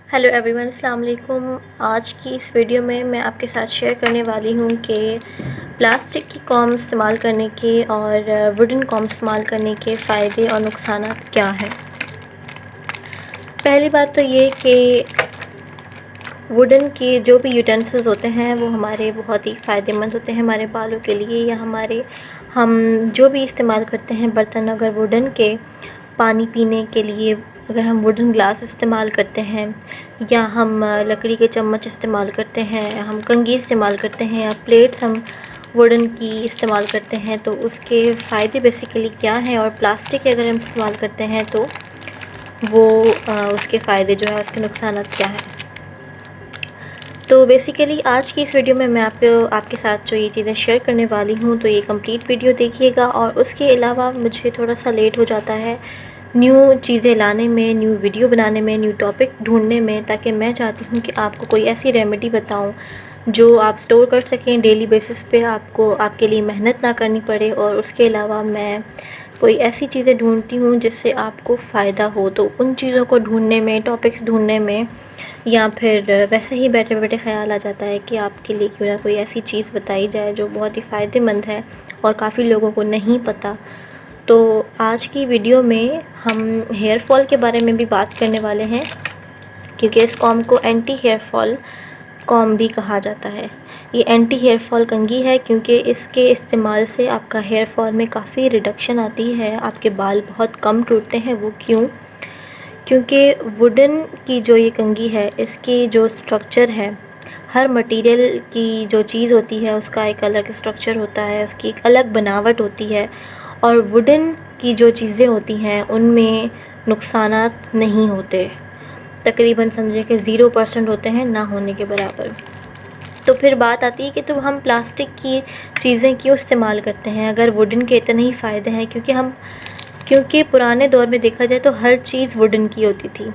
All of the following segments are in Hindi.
हेलो एवरीवन, अस्सलाम वालेकुम। आज की इस वीडियो में मैं आपके साथ शेयर करने वाली हूँ कि प्लास्टिक की कॉम इस्तेमाल करने के और वुडन कॉम इस्तेमाल करने के फ़ायदे और नुकसान क्या हैं। पहली बात तो ये कि वुडन के जो भी यूटेंसिल्स होते हैं वो हमारे बहुत ही फ़ायदेमंद होते हैं हमारे बालों के लिए, या हम जो भी इस्तेमाल करते हैं बर्तन, अगर वुडन के पानी पीने के लिए अगर हम वुडन ग्लास इस्तेमाल करते हैं, या हम लकड़ी के चम्मच इस्तेमाल करते हैं, हम कंघी इस्तेमाल करते हैं, या प्लेट्स हम वुडन की इस्तेमाल करते हैं, तो उसके फ़ायदे बेसिकली क्या हैं, और प्लास्टिक के अगर हम इस्तेमाल करते हैं तो वो उसके फ़ायदे जो है उसके नुकसान क्या हैं। तो बेसिकली आज की इस वीडियो में मैं आपके साथ जो ये चीज़ें शेयर करने वाली हूँ, तो ये कंप्लीट वीडियो देखिएगा। और उसके अलावा मुझे थोड़ा सा लेट हो जाता है न्यू चीज़ें लाने में, न्यू वीडियो बनाने में, न्यू टॉपिक ढूंढने में, ताकि मैं चाहती हूँ कि आपको कोई ऐसी रेमेडी बताऊँ जो आप स्टोर कर सकें डेली बेसिस पे, आपको आपके लिए मेहनत ना करनी पड़े। और उसके अलावा मैं कोई ऐसी चीज़ें ढूंढती हूँ जिससे आपको फ़ायदा हो, तो उन चीज़ों को ढूंढने में, टॉपिक्स ढूंढने में, या फिर वैसे ही बैठे बैठे ख़्याल आ जाता है कि आपके लिए क्यों ना कोई ऐसी चीज़ बताई जाए जो बहुत ही फ़ायदेमंद है और काफ़ी लोगों को नहीं पता। तो आज की वीडियो में हम हेयर फॉल के बारे में भी बात करने वाले हैं, क्योंकि इस कॉम को एंटी हेयर फॉल कॉम भी कहा जाता है। ये एंटी हेयर फॉल कंघी है क्योंकि इसके इस्तेमाल से आपका हेयर फॉल में काफ़ी रिडक्शन आती है, आपके बाल बहुत कम टूटते हैं। वो क्यों? क्योंकि वुडन की जो ये कंघी है, इसकी जो स्ट्रक्चर है, हर मटेरियल की जो चीज़ होती है उसका एक अलग स्ट्रक्चर होता है, उसकी एक अलग बनावट होती है। और वुडन की जो चीज़ें होती हैं उनमें नुकसानात नहीं होते, तकरीबन समझे कि 0% होते हैं, ना होने के बराबर। तो फिर बात आती है कि तो हम प्लास्टिक की चीज़ें क्यों इस्तेमाल करते हैं अगर वुडन के इतने ही फ़ायदे हैं। क्योंकि पुराने दौर में देखा जाए तो हर चीज़ वुडन की होती थी,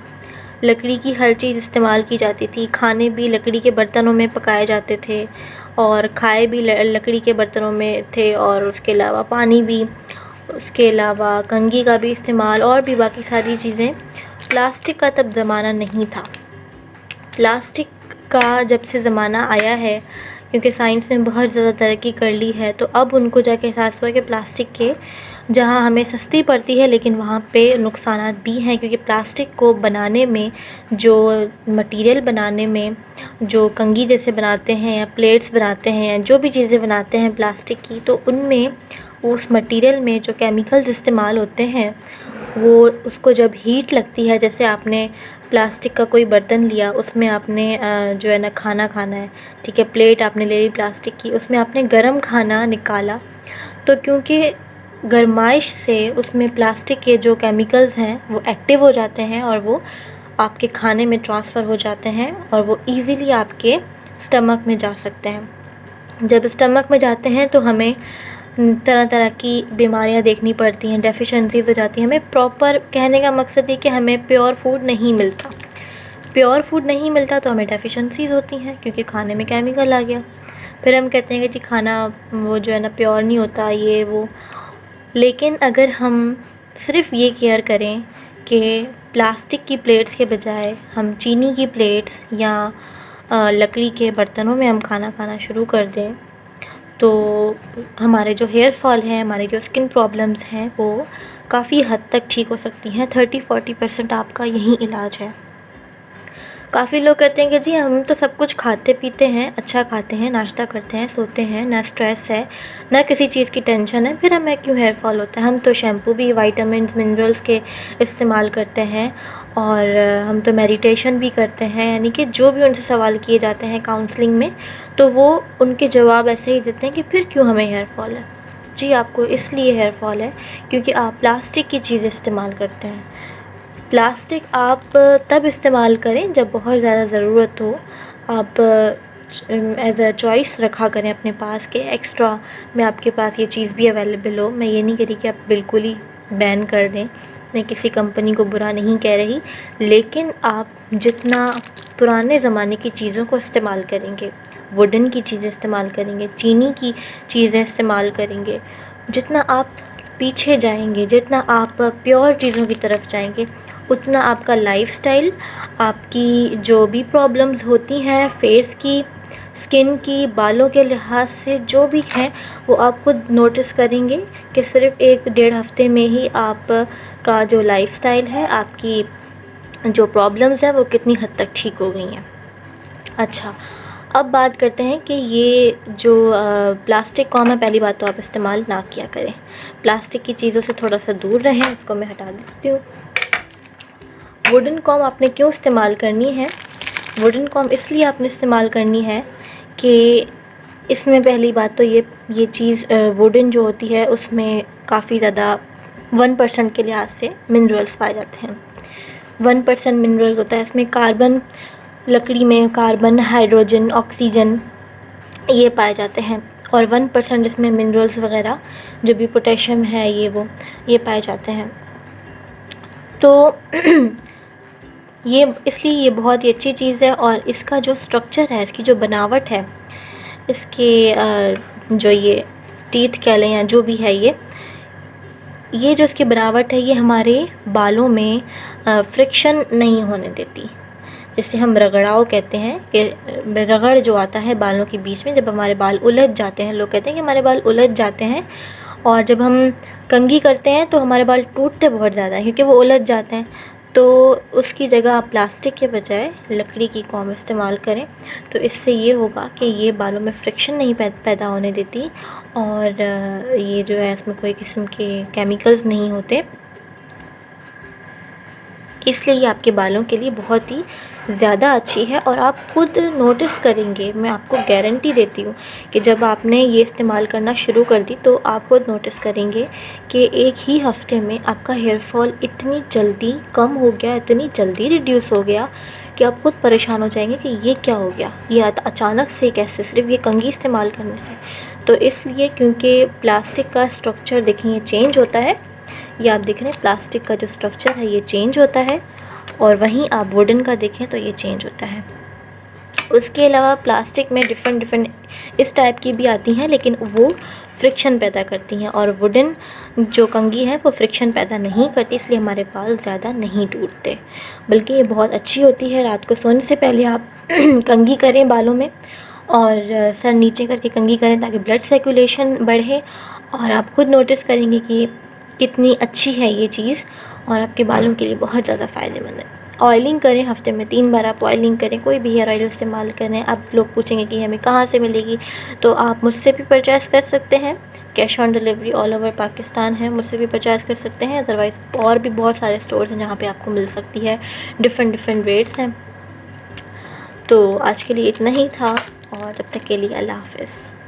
लकड़ी की हर चीज़ इस्तेमाल की जाती थी। खाने भी लकड़ी के बर्तनों में पकाए जाते थे और खाए भी लकड़ी के बर्तनों में थे, और उसके अलावा पानी भी, उसके अलावा कंघी का भी इस्तेमाल, और भी बाकी सारी चीज़ें। प्लास्टिक का तब ज़माना नहीं था। प्लास्टिक का जब से ज़माना आया है, क्योंकि साइंस ने बहुत ज़्यादा तरक्की कर ली है, तो अब उनको जाके एहसास हुआ कि प्लास्टिक के जहाँ हमें सस्ती पड़ती है लेकिन वहाँ पे नुकसानात भी हैं। क्योंकि प्लास्टिक को बनाने में, जो मटेरियल बनाने में, जो कंघी जैसे बनाते हैं या प्लेट्स बनाते हैं या जो भी चीज़ें बनाते हैं प्लास्टिक की, तो उनमें उस मटेरियल में जो केमिकल्स इस्तेमाल होते हैं, वो उसको जब हीट लगती है, जैसे आपने प्लास्टिक का कोई बर्तन लिया, उसमें आपने जो है ना खाना खाना है, ठीक है, प्लेट आपने ले ली प्लास्टिक की, उसमें आपने गरम खाना निकाला, तो क्योंकि गरमाइश से उसमें प्लास्टिक के जो केमिकल्स हैं वो एक्टिव हो जाते हैं और वो आपके खाने में ट्रांसफ़र हो जाते हैं, और वो ईज़िली आपके स्टमक में जा सकते हैं। जब स्टमक में जाते हैं तो हमें तरह तरह की बीमारियां देखनी पड़ती हैं, डेफिशिएंसीज हो जाती हैं। हमें प्रॉपर, कहने का मकसद ये कि हमें प्योर फूड नहीं मिलता। प्योर फूड नहीं मिलता तो हमें डेफिशिएंसीज होती हैं, क्योंकि खाने में केमिकल आ गया। फिर हम कहते हैं कि जी खाना वो जो है ना प्योर नहीं होता, ये वो। लेकिन अगर हम सिर्फ़ ये केयर करें कि प्लास्टिक की प्लेट्स के बजाय हम चीनी की प्लेट्स या लकड़ी के बर्तनों में हम खाना खाना शुरू कर दें, तो हमारे जो हेयर फॉल है, हमारी जो स्किन प्रॉब्लम्स हैं, वो काफ़ी हद तक ठीक हो सकती हैं। 30-40% आपका यही इलाज है। काफ़ी लोग कहते हैं कि जी हम तो सब कुछ खाते पीते हैं, अच्छा खाते हैं, नाश्ता करते हैं, सोते हैं, ना स्ट्रेस है, ना किसी चीज़ की टेंशन है, फिर हमें क्यों हेयर फॉल होता है। हम तो शैम्पू भी विटामिन्स मिनरल्स के इस्तेमाल करते हैं, और हम तो मेडिटेशन भी करते हैं। यानी कि जो भी उनसे सवाल किए जाते हैं काउंसलिंग में, तो वो उनके जवाब ऐसे ही देते हैं कि फिर क्यों हमें हेयर फॉल है। जी आपको इसलिए हेयर फॉल है क्योंकि आप प्लास्टिक की चीज़ इस्तेमाल करते हैं। प्लास्टिक आप तब इस्तेमाल करें जब बहुत ज़्यादा ज़रूरत हो। आप एज़ अ चॉइस रखा करें अपने पास के एक्स्ट्रा में आपके पास ये चीज़ भी अवेलेबल हो। मैं ये नहीं कह रही कि आप बिल्कुल ही बैन कर दें, मैं किसी कंपनी को बुरा नहीं कह रही, लेकिन आप जितना पुराने ज़माने की चीज़ों को इस्तेमाल करेंगे, वुडन की चीज़ें इस्तेमाल करेंगे, चीनी की चीज़ें इस्तेमाल करेंगे, जितना आप पीछे जाएंगे, जितना आप प्योर चीज़ों की तरफ जाएंगे, उतना आपका लाइफ़स्टाइल, आपकी जो भी प्रॉब्लम्स होती हैं फेस की, स्किन की, बालों के लिहाज से जो भी है, वो आप खुद नोटिस करेंगे कि सिर्फ़ 1 डेढ़ हफ़्ते में ही आपका जो लाइफ़स्टाइल है, आपकी जो प्रॉब्लम्स हैं वो कितनी हद तक ठीक हो गई हैं। अच्छा, अब बात करते हैं कि ये जो प्लास्टिक कॉम है, पहली बात तो आप इस्तेमाल ना किया करें। प्लास्टिक की चीज़ों से थोड़ा सा दूर रहें, इसको मैं हटा देती हूँ। वुडन कॉम आपने क्यों इस्तेमाल करनी है? वुडन कॉम इसलिए आपने इस्तेमाल करनी है कि इसमें पहली बात तो ये चीज़ वुडन जो होती है उसमें काफ़ी ज़्यादा 1% के लिहाज से मिनरल्स पाए जाते हैं। 1% मिनरल होता है इसमें। कार्बन, लकड़ी में कार्बन, हाइड्रोजन, ऑक्सीजन ये पाए जाते हैं, और 1% इसमें मिनरल्स वगैरह जो भी पोटेशियम है ये पाए जाते हैं। तो ये इसलिए ये बहुत ही अच्छी चीज़ है। और इसका जो स्ट्रक्चर है, इसकी जो बनावट है, इसके जो ये टीथ कह लें या जो भी है, ये जो इसकी बनावट है, ये हमारे बालों में फ्रिक्शन नहीं होने देती। जिसे हम रगड़ाव कहते हैं कि रगड़ जो आता है बालों के बीच में, जब हमारे बाल उलझ जाते हैं, लोग कहते हैं कि हमारे बाल उलझ जाते हैं, और जब हम कंघी करते हैं तो हमारे बाल टूटते बहुत ज़्यादा हैं क्योंकि वो उलझ जाते हैं। तो उसकी जगह आप प्लास्टिक के बजाय लकड़ी की कॉम इस्तेमाल करें, तो इससे ये होगा कि ये बालों में फ्रिक्शन नहीं पैदा होने देती, और ये जो है इसमें कोई किस्म के केमिकल्स नहीं होते, इसलिए ये आपके बालों के लिए बहुत ही ज़्यादा अच्छी है। और आप खुद नोटिस करेंगे, मैं आपको गारंटी देती हूँ कि जब आपने ये इस्तेमाल करना शुरू कर दी तो आप खुद नोटिस करेंगे कि 1 ही हफ़्ते में आपका हेयर फॉल इतनी जल्दी कम हो गया, इतनी जल्दी रिड्यूस हो गया कि आप खुद परेशान हो जाएंगे कि ये क्या हो गया, ये अचानक से कैसे, सिर्फ ये कंघी इस्तेमाल करने से। तो इसलिए क्योंकि प्लास्टिक का स्ट्रक्चर देखिए चेंज होता है, ये आप देख रहे हैं प्लास्टिक का जो स्ट्रक्चर है ये चेंज होता है, और वहीं आप वुडन का देखें तो ये चेंज होता है। उसके अलावा प्लास्टिक में डिफ़रेंट इस टाइप की भी आती हैं, लेकिन वो फ्रिक्शन पैदा करती हैं, और वुडन जो कंघी है वो फ्रिक्शन पैदा नहीं करती, इसलिए हमारे बाल ज़्यादा नहीं टूटते, बल्कि ये बहुत अच्छी होती है। रात को सोने से पहले आप कंघी करें बालों में, और सर नीचे करके कंघी करें ताकि ब्लड सर्कुलेशन बढ़े, और आप खुद नोटिस करेंगे कि कितनी अच्छी है ये चीज़, और आपके बालों के लिए बहुत ज़्यादा फ़ायदेमंद है। ऑयलिंग करें, हफ़्ते में 3 बार आप ऑयलिंग करें, कोई भी हेयर ऑयल इस्तेमाल करें। अब लोग पूछेंगे कि हमें कहाँ से मिलेगी, तो आप मुझसे भी परचेज़ कर सकते हैं, cash on delivery all over Pakistan है, मुझसे भी परचेज़ कर सकते हैं। अदरवाइज़ और भी बहुत सारे स्टोर्स हैं जहाँ पे आपको मिल सकती है, डिफरेंट रेट्स हैं। तो आज के लिए इतना ही था, और तब तक के लिए अल्लाह हाफ़िज़।